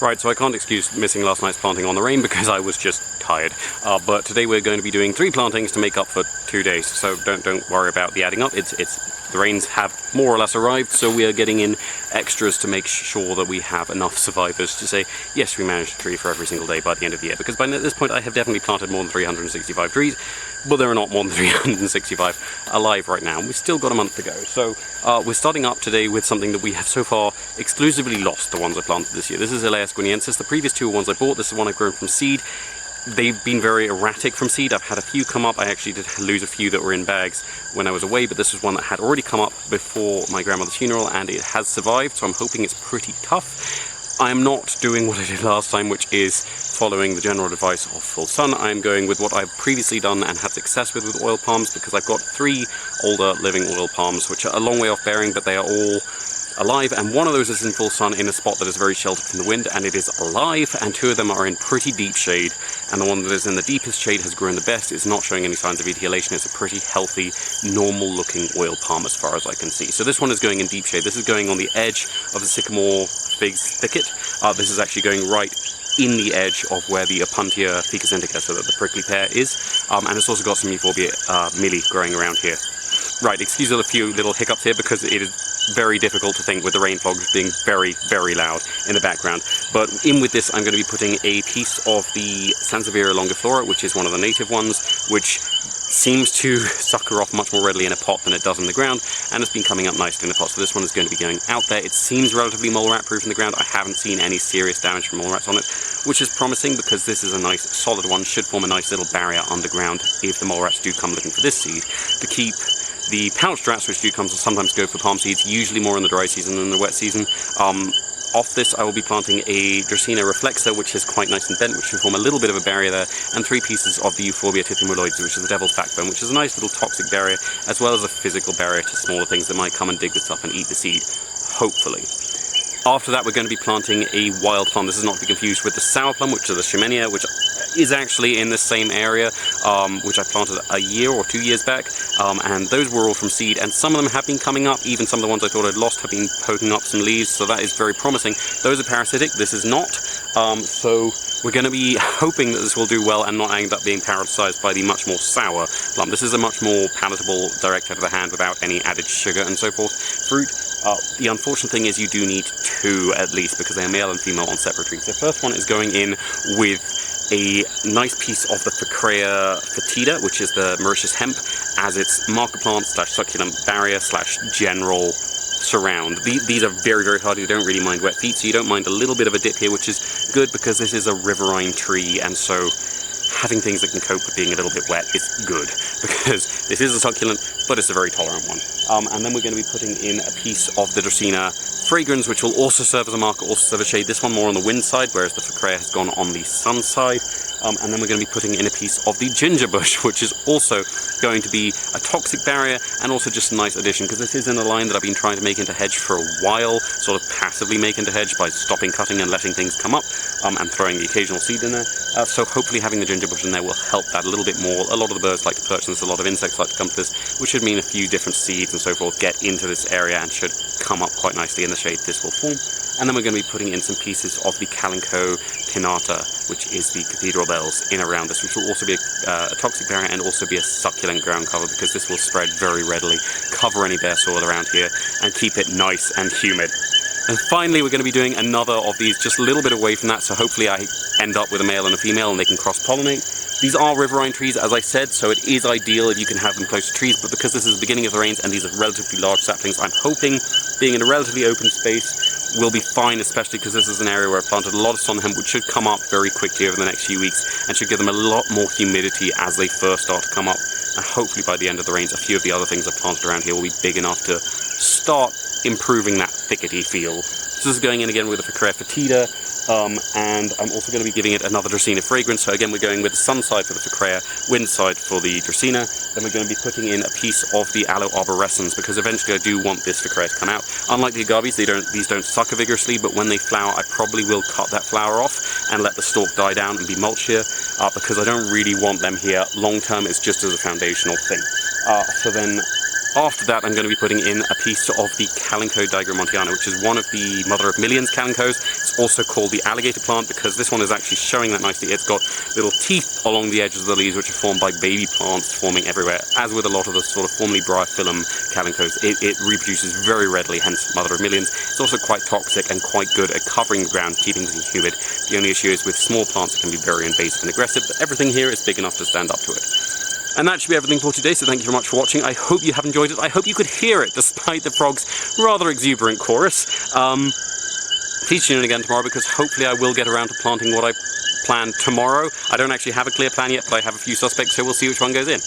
Right, so I can't excuse missing last night's planting on the rain because I was just tired. But today we're going to be doing 3 plantings to make up for 2 days. So don't worry about the adding up. The rains have more or less arrived, so we are getting in extras to make sure that we have enough survivors to say, yes, we managed a tree for every single day by the end of the year. Because by this point I have definitely planted more than 365 trees, but there are not more than 365 alive right now. We've still got a month to go. So we're starting up today with something that we have so far exclusively lost, the ones I planted this year. This is Elaeis. The previous 2 are ones I bought. This is one I've grown from seed. They've been very erratic from seed. I've had a few come up. I actually did lose a few that were in bags when I was away, but this was one that had already come up before my grandmother's funeral, and it has survived, so I'm hoping it's pretty tough. I'm not doing what I did last time, which is following the general advice of full sun. I'm going with what I've previously done and had success with oil palms, because I've got 3 older living oil palms, which are a long way off bearing, but they are all alive, and one of those is in full sun in a spot that is very sheltered from the wind, and it is alive, and 2 of them are in pretty deep shade, and the one that is in the deepest shade has grown the best. It's not showing any signs of etiolation. It's a pretty healthy, normal looking oil palm as far as I can see. So this one is going in deep shade. This is going on the edge of the sycamore figs thicket. This is actually going right in the edge of where the Opuntia ficus indica, so that the prickly pear is, and it's also got some Euphorbia milli growing around here. Right, excuse a few little hiccups here because it is very difficult to think with the rainfrogs being very, very loud in the background. But in with this, I'm going to be putting a piece of the Sansevieria longiflora, which is one of the native ones, which seems to sucker off much more readily in a pot than it does in the ground, and it's been coming up nicely in the pot. So this one is going to be going out there. It seems relatively mole rat proof in the ground. I haven't seen any serious damage from mole rats on it, which is promising because this is a nice solid one, should form a nice little barrier underground if the mole rats do come looking for this seed, to keep the pouched rats, which do sometimes go for palm seeds, usually more in the dry season than the wet season. Off this I will be planting a Dracaena reflexa, which is quite nice and bent, which should form a little bit of a barrier there, and 3 pieces of the Euphorbia tithymuloides, which is the devil's backbone, which is a nice little toxic barrier, as well as a physical barrier to smaller things that might come and dig this up and eat the seed, hopefully. After that, we're going to be planting a wild plum. This is not to be confused with the sour plum, which is the Shimenia, which is actually in the same area, which I planted a year or 2 years back, and those were all from seed, and some of them have been coming up. Even some of the ones I thought I'd lost have been poking up some leaves, so that is very promising. Those are parasitic, this is not, so we're going to be hoping that this will do well and not end up being parasitized by the much more sour plum. This is a much more palatable, direct out of the hand without any added sugar and so forth fruit. The unfortunate thing is you do need 2 at least, because they are male and female on separate trees. The first one is going in with a nice piece of the Ficrea fetida, which is the Mauritius hemp, as its marker plant / succulent barrier / general surround. These are very, very hardy. They don't really mind wet feet, so you don't mind a little bit of a dip here, which is good because this is a riverine tree, and so having things that can cope with being a little bit wet is good, because this is a succulent, but it's a very tolerant one. And then we're going to be putting in a piece of the Dracaena fragrans, which will also serve as a marker, also serve as shade. This one more on the wind side, whereas the Ficrea has gone on the sun side. And then we're going to be putting in a piece of the ginger bush, which is also going to be a toxic barrier and also just a nice addition, because this is in a line that I've been trying to make into hedge for a while, sort of passively make into hedge by stopping cutting and letting things come up, and throwing the occasional seed in there. So hopefully having the ginger bush in there will help that a little bit more. A lot of the birds like to perch on this, a lot of insects like to come to this, which should mean a few different seeds and so forth get into this area and should come up quite nicely in the shade this will form. And then we're going to be putting in some pieces of the Calico pinnata, which is the cathedral bells, in around this, which will also be a toxic barrier and also be a succulent ground cover, because this will spread very readily, cover any bare soil around here, and keep it nice and humid. And finally, we're going to be doing another of these just a little bit away from that, so hopefully I end up with a male and a female and they can cross-pollinate. These are riverine trees, as I said, so it is ideal if you can have them close to trees, but because this is the beginning of the rains and these are relatively large saplings, I'm hoping being in a relatively open space will be fine, especially because this is an area where I've planted a lot of sun hemp, which should come up very quickly over the next few weeks and should give them a lot more humidity as they first start to come up. And hopefully by the end of the rains, a few of the other things I've planted around here will be big enough to start improving that thickety feel. So this is going in again with the Ficrea fetida, and I'm also going to be giving it another Dracaena fragrance. So again, we're going with the sun side for the Ficrea, wind side for the Dracaena. Then we're going to be putting in a piece of the Aloe arborescens, because eventually I do want this Ficrea to come out. Unlike the agaves, these don't sucker vigorously, but when they flower, I probably will cut that flower off and let the stalk die down and be mulch here, because I don't really want them here long term. It's just as a foundational thing. So then after that, I'm going to be putting in a piece of the Calyco digramontiana, which is one of the mother of millions calincos. It's also called the alligator plant because this one is actually showing that nicely. It's got little teeth along the edges of the leaves which are formed by baby plants forming everywhere. As with a lot of the sort of formerly Bryophyllum calincos, it reproduces very readily, hence mother of millions. It's also quite toxic and quite good at covering the ground, keeping things humid. The only issue is with small plants it can be very invasive and aggressive, but everything here is big enough to stand up to it. And that should be everything for today, so thank you very much for watching. I hope you have enjoyed it. I hope you could hear it, despite the frog's rather exuberant chorus. Please tune in again tomorrow, because hopefully I will get around to planting what I planned tomorrow. I don't actually have a clear plan yet, but I have a few suspects, so we'll see which one goes in.